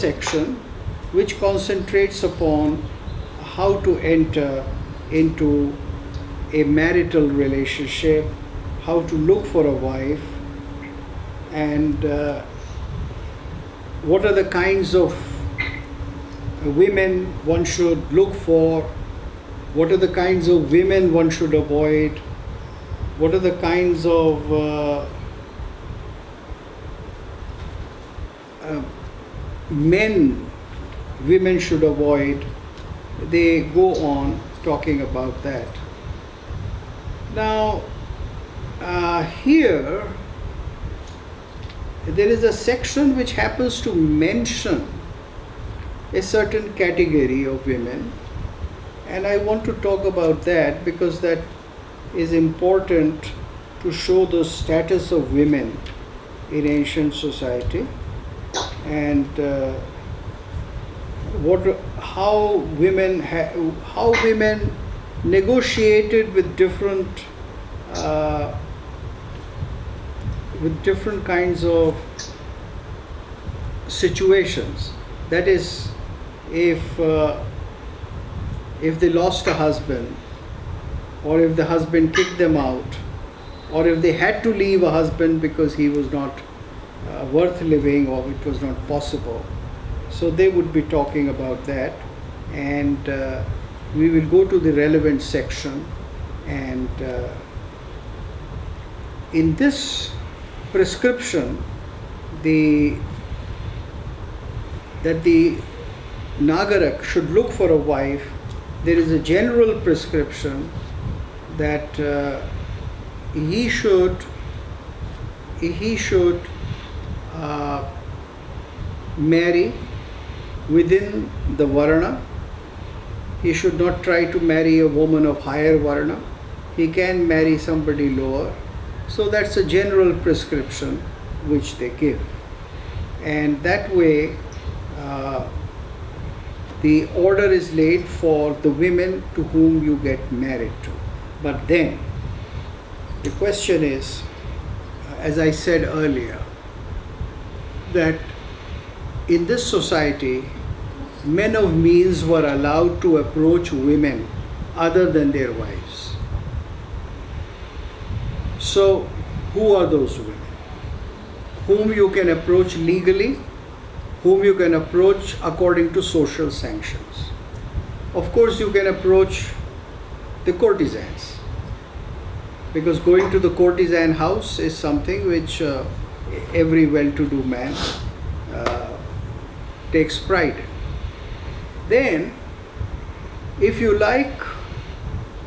section which concentrates upon how to enter into a marital relationship, how to look for a wife, and what are the kinds of women one should look for, what are the kinds of women one should avoid, what are the kinds of men women should avoid. They go on talking about that. Now, here there is a section which happens to mention a certain category of women, and I want to talk about that because that is important to show the status of women in ancient society and how women negotiated with different kinds of situations. That is, if they lost a husband, or if the husband kicked them out, or if they had to leave a husband because he was not worth living or it was not possible. So they would be talking about that, and we will go to the relevant section. And in this prescription, that the Nagarak should look for a wife, there is a general prescription that he should marry within the Varna. He should not try to marry a woman of higher Varna. He can marry somebody lower. So that's a general prescription which they give. And that way the order is laid for the women to whom you get married to. But then the question is, as I said earlier, that in this society, men of means were allowed to approach women other than their wives. So, who are those women? Whom you can approach legally, whom you can approach according to social sanctions. Of course, you can approach the courtesans, because going to the courtesan house is something which every well-to-do man takes pride in. Then, if you like,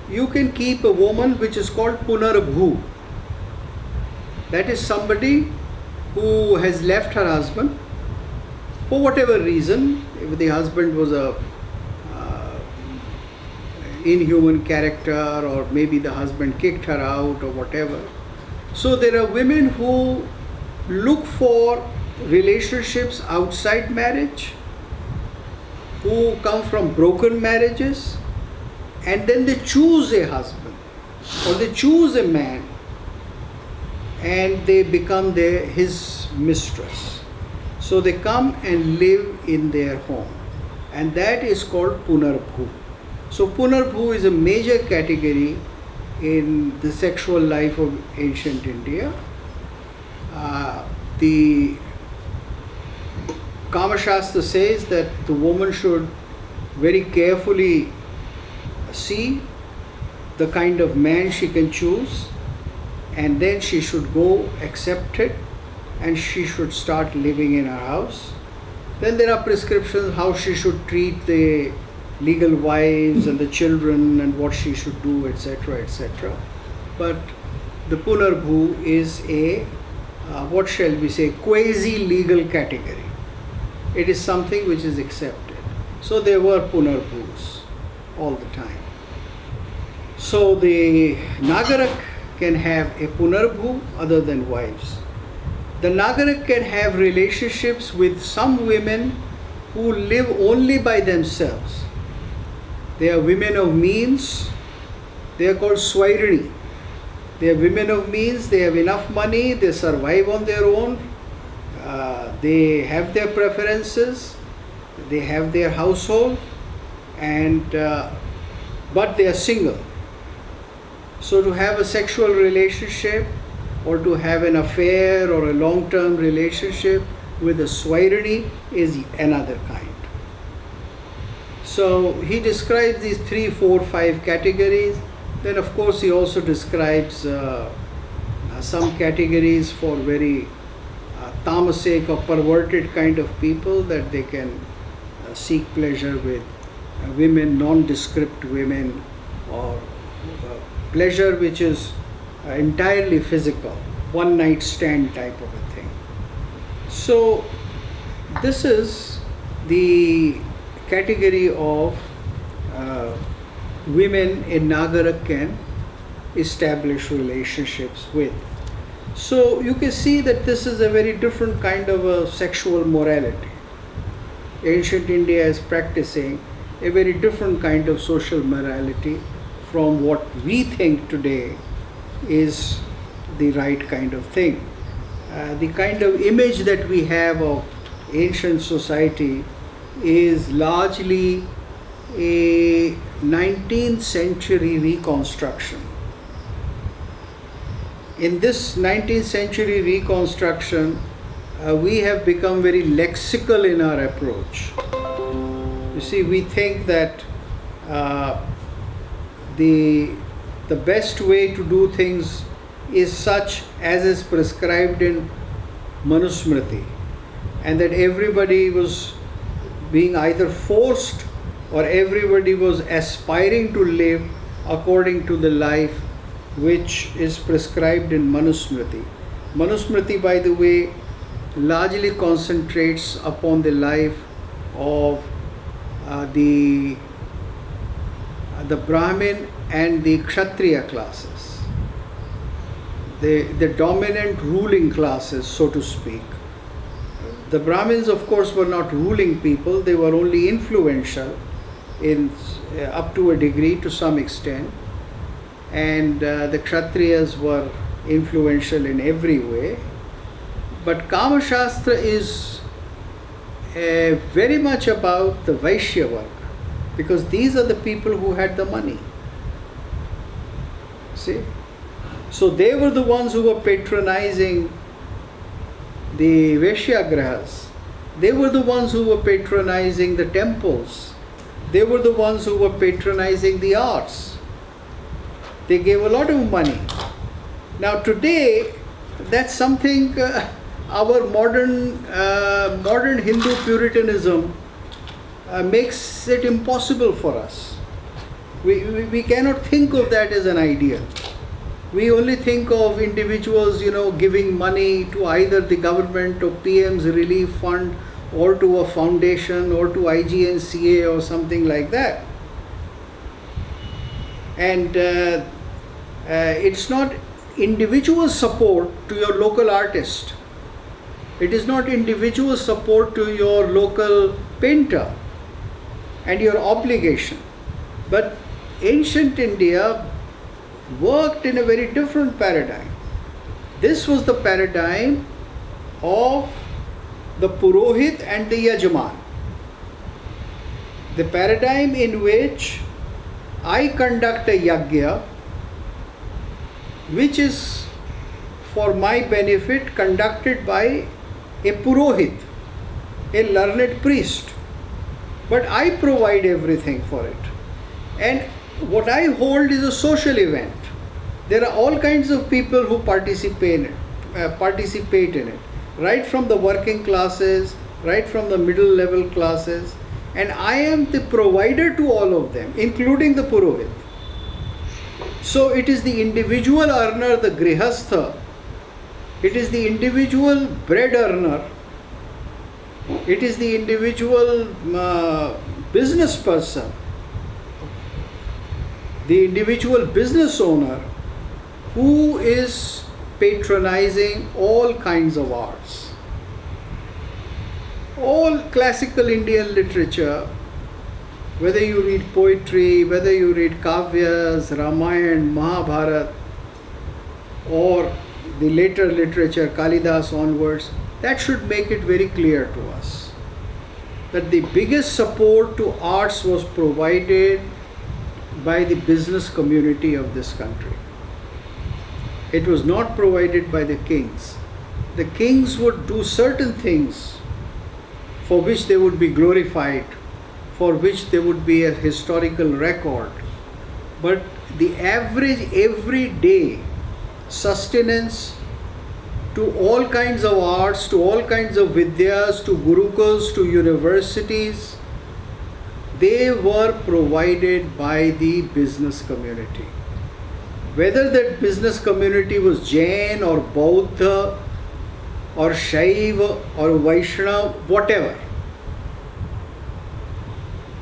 you can keep a woman which is called Punarbhu. That is somebody who has left her husband for whatever reason. If the husband was a inhuman character, or maybe the husband kicked her out or whatever. So there are women who look for relationships outside marriage, who come from broken marriages, and then they choose a husband or they choose a man and they become his mistress. So they come and live in their home, and that is called Punarbhu. So Punarbhu is a major category in the sexual life of ancient India. The Kama Shastra says that the woman should very carefully see the kind of man she can choose, and then she should go accept it, and she should start living in her house. Then there are prescriptions how she should treat the legal wives and the children and what she should do, etc., etc. But the Punarbhu is a, what shall we say, quasi-legal category. It is something which is accepted. So there were Punarbhus all the time. So the Nagarak can have a Punarbhu other than wives. The Nagarak can have relationships with some women who live only by themselves. They are women of means. They are called Swairani. They are women of means. They have enough money. They survive on their own. They have their preferences. They have their household, and but they are single. So to have a sexual relationship or to have an affair or a long-term relationship with a swairani is another kind. So he describes these 3, 4, 5 categories. Then of course he also describes some categories for very tamasic or perverted kind of people, that they can seek pleasure with women, nondescript women, or pleasure which is entirely physical, one night stand type of a thing. So this is the category of women in Nagarak can establish relationships with. So you can see that this is a very different kind of a sexual morality. Ancient India is practicing a very different kind of social morality from what we think today is the right kind of thing. The kind of image that we have of ancient society is largely a 19th century reconstruction. In this 19th century reconstruction, we have become very lexical in our approach. You see, we think that the best way to do things is such as is prescribed in Manusmriti, and that everybody was being either forced or everybody was aspiring to live according to the life which is prescribed in Manusmriti. Manusmriti, by the way, largely concentrates upon the life of the Brahmin and the Kshatriya classes, the dominant ruling classes, so to speak. The Brahmins, of course, were not ruling people, they were only influential in up to a degree, to some extent, and the Kshatriyas were influential in every way. But Kama Shastra is very much about the Vaishya work, because these are the people who had the money. See? So they were the ones who were patronizing the Vaishyagrahas. They were the ones who were patronizing the temples. They were the ones who were patronizing the arts. They gave a lot of money. Now today, that's something our modern Hindu Puritanism makes it impossible for us. We cannot think of that as an ideal. We only think of individuals, giving money to either the government or PM's relief fund, or to a foundation, or to IGNCA or something like that. And it's not individual support to your local artist. It is not individual support to your local painter and your obligation. But ancient India worked in a very different paradigm. This was the paradigm of the Purohit and the Yajman. The paradigm in which I conduct a yagya, which is for my benefit conducted by a Purohit, a learned priest. But I provide everything for it. And what I hold is a social event. There are all kinds of people who participate in it, right from the working classes, right from the middle level classes, and I am the provider to all of them, including the Purohit. So it is the individual earner, the Grihastha, it is the individual bread earner, it is the individual business person, the individual business owner who is patronizing all kinds of arts. All classical Indian literature, whether you read poetry, whether you read Kavyas, Ramayana, Mahabharata, or the later literature, Kalidas onwards, that should make it very clear to us that the biggest support to arts was provided by the business community of this country. It was not provided by the kings. The kings would do certain things for which they would be glorified, for which there would be a historical record. But the average everyday sustenance to all kinds of arts, to all kinds of vidyas, to gurukuls, to universities, they were provided by the business community. Whether that business community was Jain or Bauddha or Shaiva or Vaishnava, whatever.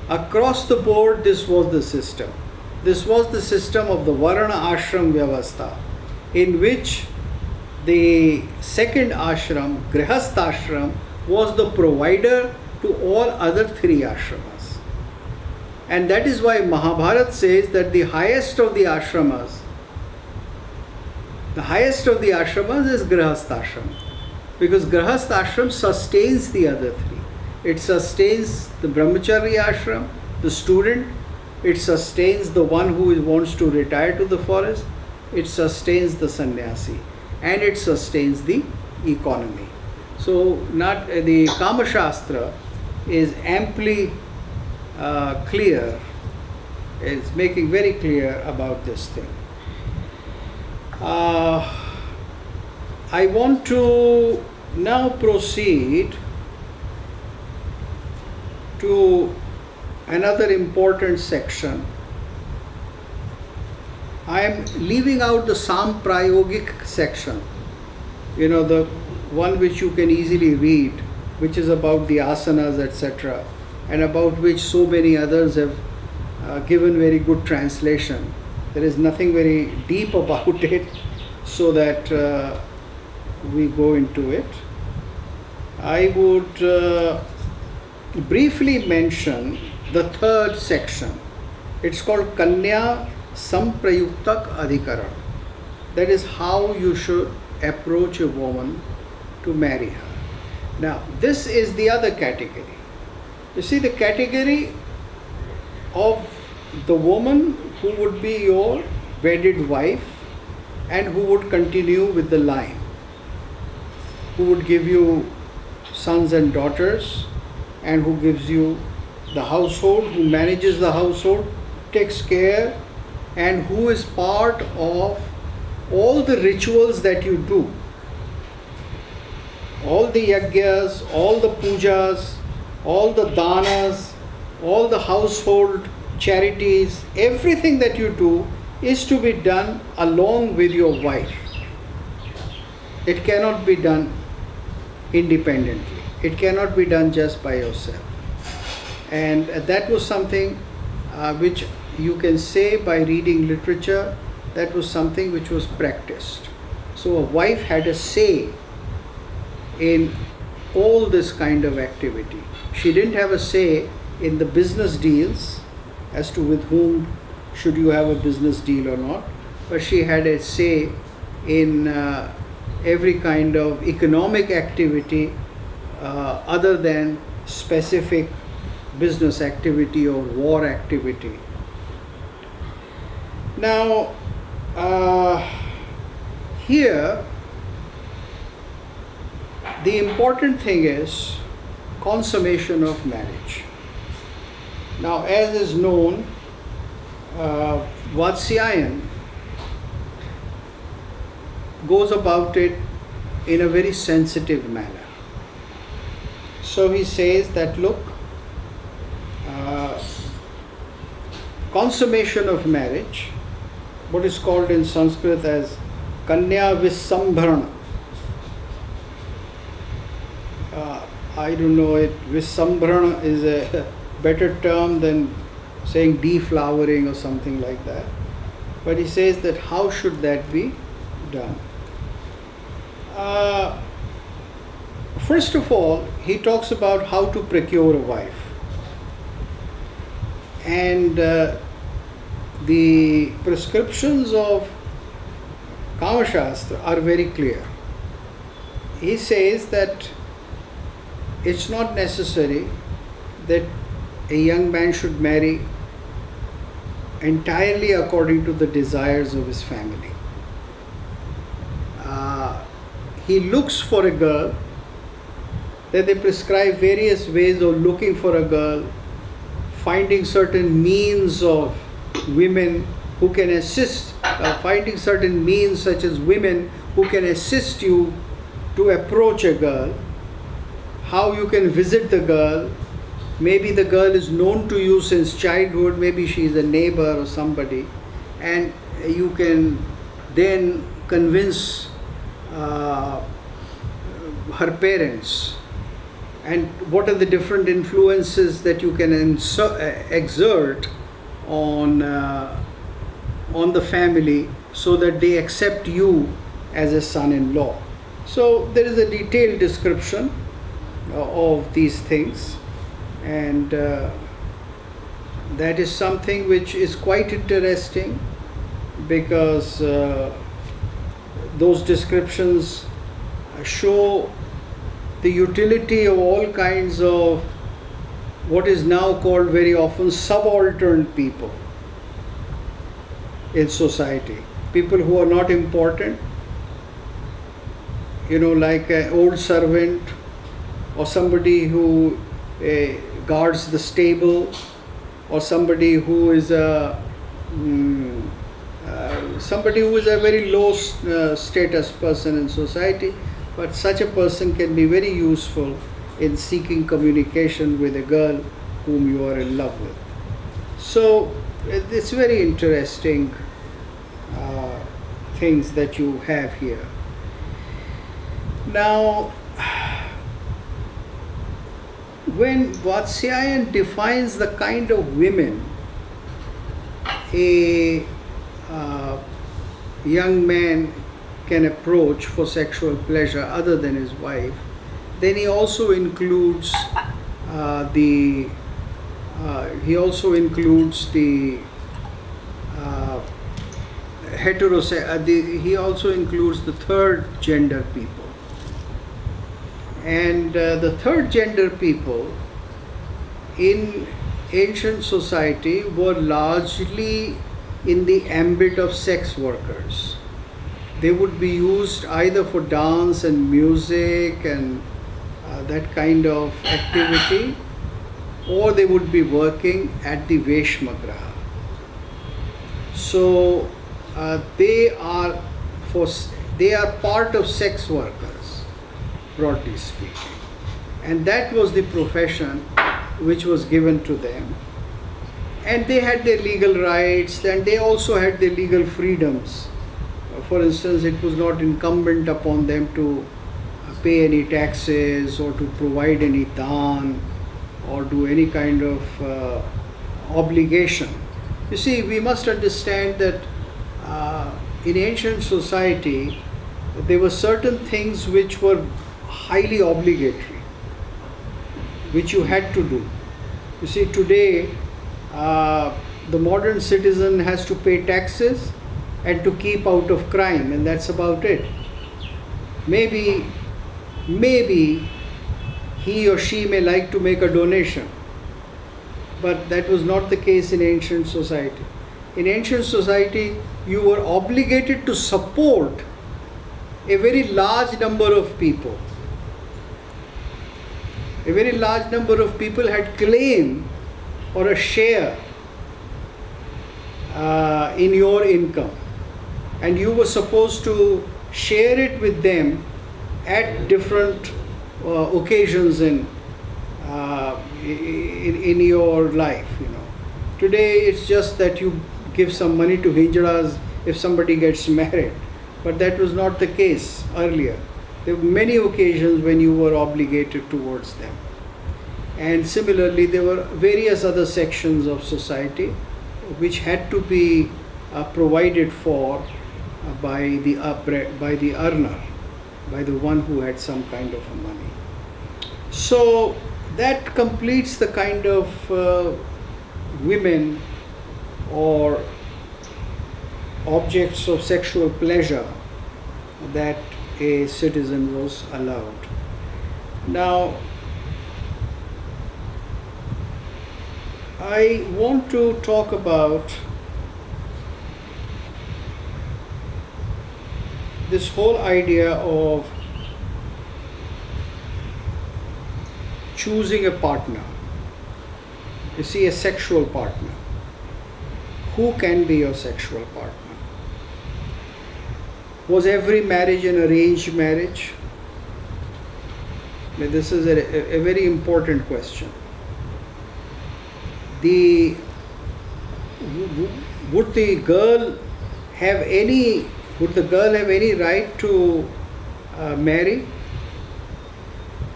Across the board, this was the system. This was the system of the Varna Ashram Vyavastha, in which the second ashram, Grihastha ashram, was the provider to all other three ashramas. And that is why Mahabharata says that the highest of the ashramas is Grihastha ashram, because Grihastha ashram sustains the other three. It sustains the Brahmacharya ashram, the student. It sustains the one who wants to retire to the forest. It sustains the sannyasi, and it sustains the economy. So, not the Kama Shastra is amply clear. It's making very clear about this thing. I want to now proceed to another important section. I am leaving out the Samprayogic section, the one which you can easily read, which is about the asanas, etc., and about which so many others have given very good translation. There is nothing very deep about it, so that we go into it. I would briefly mention the third section. It's called Kanya Samprayuktak Adhikaran. That is how you should approach a woman to marry her. Now, this is the other category. You see, the category of the woman who would be your wedded wife and who would continue with the line, who would give you sons and daughters, and who gives you the household, who manages the household, takes care, and who is part of all the rituals that you do. All the yagyas, all the pujas, all the danas, all the household charities, everything that you do is to be done along with your wife. It cannot be done independently. It cannot be done just by yourself. And that was something which you can say by reading literature, that was something which was practiced. So a wife had a say in all this kind of activity. She didn't have a say in the business deals as to with whom should you have a business deal or not, but she had a say in every kind of economic activity other than specific business activity or war activity. Now, here, the important thing is consummation of marriage. Now, as is known, Vatsyayan goes about it in a very sensitive manner. So he says that, look, consummation of marriage, what is called in Sanskrit as Kanya Vissambharana. I don't know, Vissambharana is a better term than saying deflowering or something like that. But he says that how should that be done? First of all, he talks about how to procure a wife. And the prescriptions of Kama Shastra are very clear. He says that it's not necessary that a young man should marry entirely according to the desires of his family. He looks for a girl, that they prescribe various ways of looking for a girl, finding certain means of women who can assist, finding certain means such as women who can assist you to approach a girl, how you can visit the girl. Maybe the girl is known to you since childhood, maybe she is a neighbor or somebody, and you can then convince her parents. And what are the different influences that you can exert on the family so that they accept you as a son-in-law. So there is a detailed description of these things, and that is something which is quite interesting, because those descriptions show the utility of all kinds of what is now called very often subaltern people in society. People who are not important, like an old servant or somebody who guards the stable, or somebody who is a very low status person in society. But such a person can be very useful in seeking communication with a girl whom you are in love with. So it's very interesting things that you have here. Now, when Vatsyayan defines the kind of women a young man can approach for sexual pleasure other than his wife, then he also includes the he also includes the third gender people. And the third gender people in ancient society were largely in the ambit of sex workers. They would be used either for dance and music and that kind of activity, or they would be working at the Veshmagraha. So they are part of sex workers, broadly speaking, and that was the profession which was given to them. And they had their legal rights, and they also had their legal freedoms. For instance, it was not incumbent upon them to pay any taxes or to provide any daan or do any kind of obligation. You see, we must understand that in ancient society, there were certain things which were highly obligatory, which you had to do. You see, today, the modern citizen has to pay taxes and to keep out of crime, and that's about it. Maybe he or she may like to make a donation, but that was not the case in ancient society. In ancient society, you were obligated to support a very large number of people. A very large number of people had claim or a share in your income, and you were supposed to share it with them at different occasions in your life. Today it's just that you give some money to Hinjaras if somebody gets married, but that was not the case earlier. There were many occasions when you were obligated towards them. And similarly, there were various other sections of society which had to be provided for by the earner, by the one who had some kind of money. So that completes the kind of women or objects of sexual pleasure that a citizen was allowed. Now, I want to talk about this whole idea of choosing a partner. You see, a sexual partner. Who can be your sexual partner? Was every marriage an arranged marriage? This is a very important question. Would the girl have any right to marry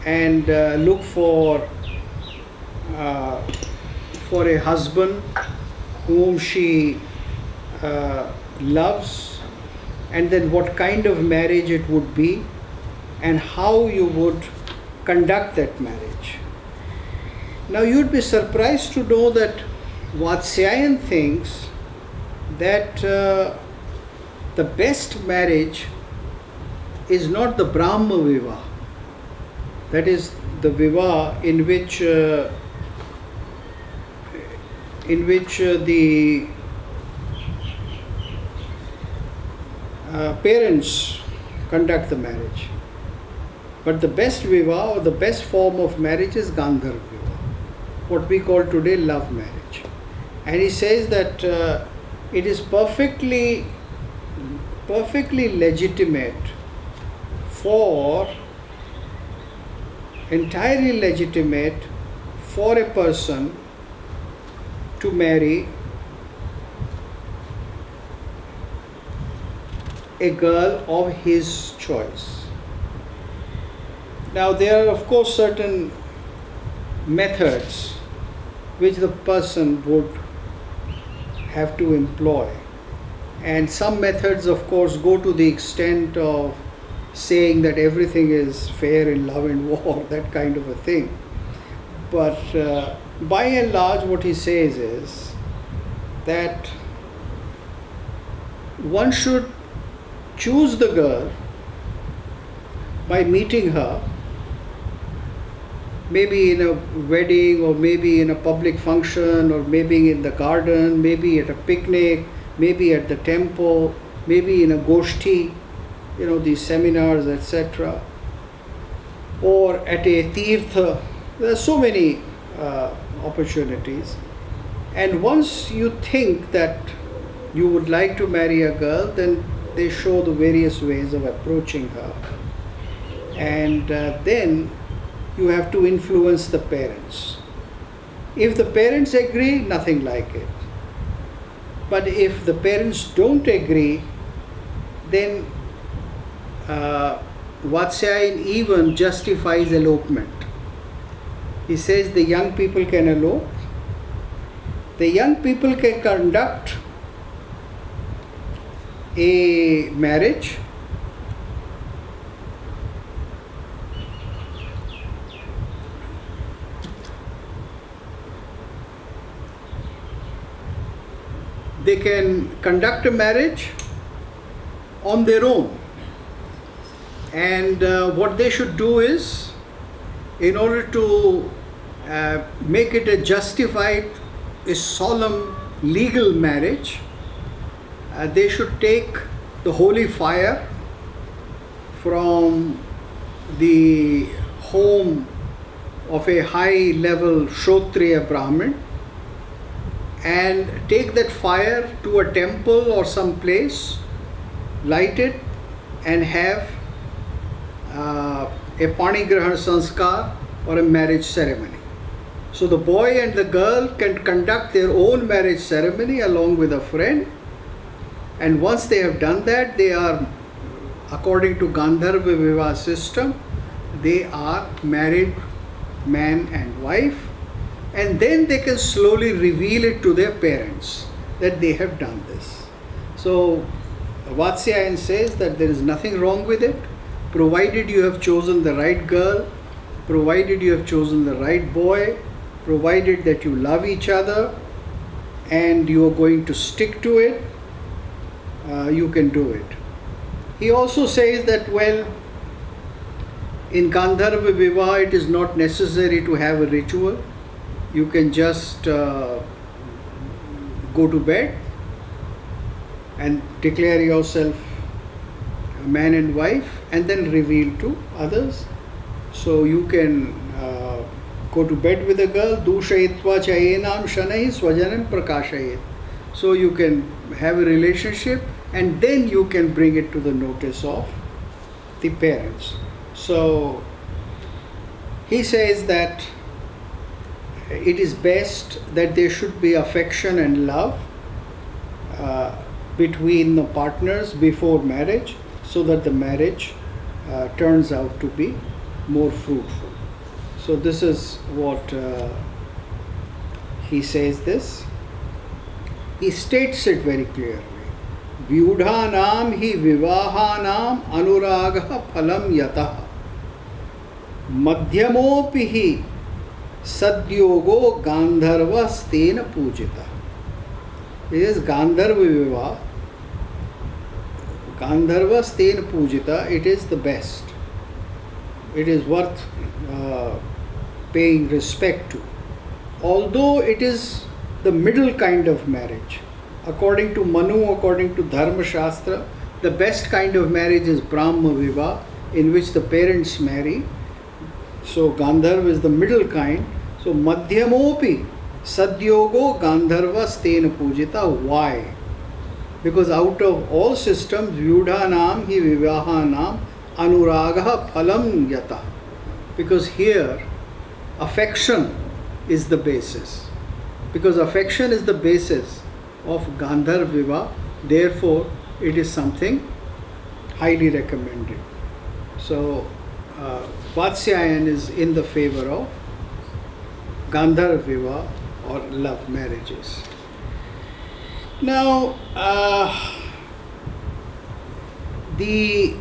and look for a husband whom she loves, and then what kind of marriage it would be and how you would conduct that marriage? Now you'd be surprised to know that Vatsyayan thinks that the best marriage is not the Brahma Vivah, that is the Vivah in which the parents conduct the marriage. But the best Vivah or the best form of marriage is Gandharva Vivah, what we call today love marriage. And he says that it is perfectly legitimate entirely legitimate for a person to marry a girl of his choice. Now there are of course certain methods which the person would have to employ, and some methods of course go to the extent of saying that everything is fair in love and war, that kind of a thing. But by and large what he says is that one should choose the girl by meeting her, maybe in a wedding or maybe in a public function or maybe in the garden, maybe at a picnic, maybe at the temple, maybe in a goshti, these seminars, etc., or at a tirtha. There are so many opportunities. And once you think that you would like to marry a girl, then they show the various ways of approaching her. And then you have to influence the parents. If the parents agree, nothing like it. But if the parents don't agree, then Vatsyayan even justifies elopement. He says the young people can elope. The young people can conduct a marriage on their own. And what they should do is, in order to make it a justified, a solemn, legal marriage, they should take the holy fire from the home of a high level Kshotriya Brahmin and take that fire to a temple or some place, light it, and have a panigrahan sanskar or a marriage ceremony. So the boy and the girl can conduct their own marriage ceremony along with a friend, and once they have done that, they are, according to Gandharva Vivah system, they are married man and wife, and then they can slowly reveal it to their parents that they have done this. So Vatsyayan says that there is nothing wrong with it, provided you have chosen the right girl, provided you have chosen the right boy, provided that you love each other and you are going to stick to it, you can do it. He also says that, well, in Gandharva Vivah it is not necessary to have a ritual. you can just go to bed and declare yourself a man and wife, and then reveal to others. So you can go to bed with a girl, dushayitva chayenam shanai swajanam prakashayet. So you can have a relationship, and then you can bring it to the notice of the parents. So he says that it is best that there should be affection and love between the partners before marriage, so that the marriage turns out to be more fruitful. So this is what he says this. He states it very clearly. Vyudhanam hi vivahanam anuragah phalam yatah madhyamopi hi sadyogo gandharvastena pujita. It is Gandharva Vivaha. Gandharvastena pujita. It is the best. It is worth paying respect to. Although it is the middle kind of marriage. According to Manu, according to Dharma Shastra, the best kind of marriage is Brahma Vivaha, in which the parents marry. So Gandharva is the middle kind. So Madhyamopi Sadyogo Gandharva Stena Pujita. Why? Because out of all systems, Vyudhanam hi Vivahanam Anuragaha Phalam Yata. Because here, affection is the basis. Because affection is the basis of Gandharva Vivaha, therefore it is something highly recommended. So Vatsyayan is in the favor of Gandharva Vivaha or love marriages. Now, the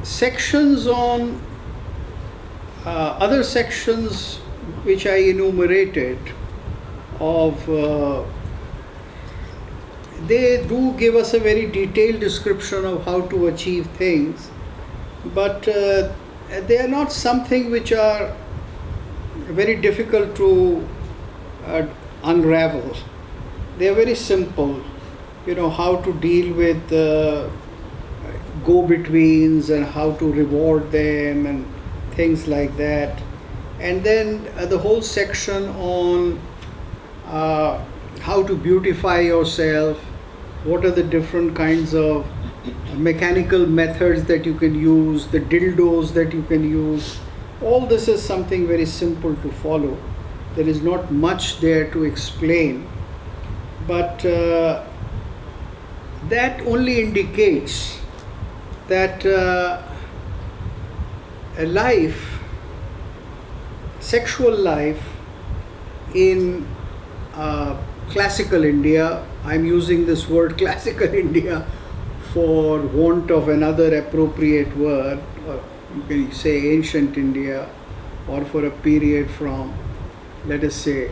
sections on other sections which I enumerated of they do give us a very detailed description of how to achieve things, but they are not something which are very difficult to unravel. They are very simple. You know, how to deal with go-betweens and how to reward them and things like that. And then the whole section on how to beautify yourself, what are the different kinds of mechanical methods that you can use, the dildos that you can use. All this is something very simple to follow. There is not much there to explain, but that only indicates that a life, sexual life in classical India, I'm using this word classical India for want of another appropriate word, or you can say ancient India, or for a period from, let us say,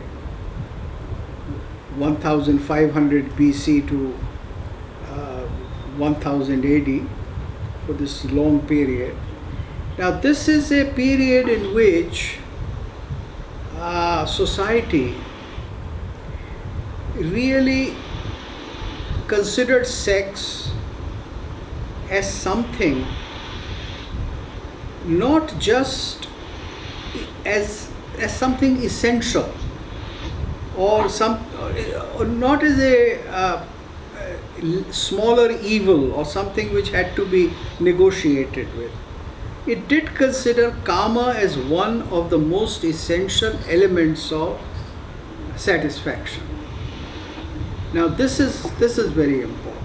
1500 BC to 1000 AD, for this long period. Now this is a period in which society really considered sex as something not just as something essential, or not as a smaller evil or something which had to be negotiated with. It did consider karma as one of the most essential elements of satisfaction. Now this is very important.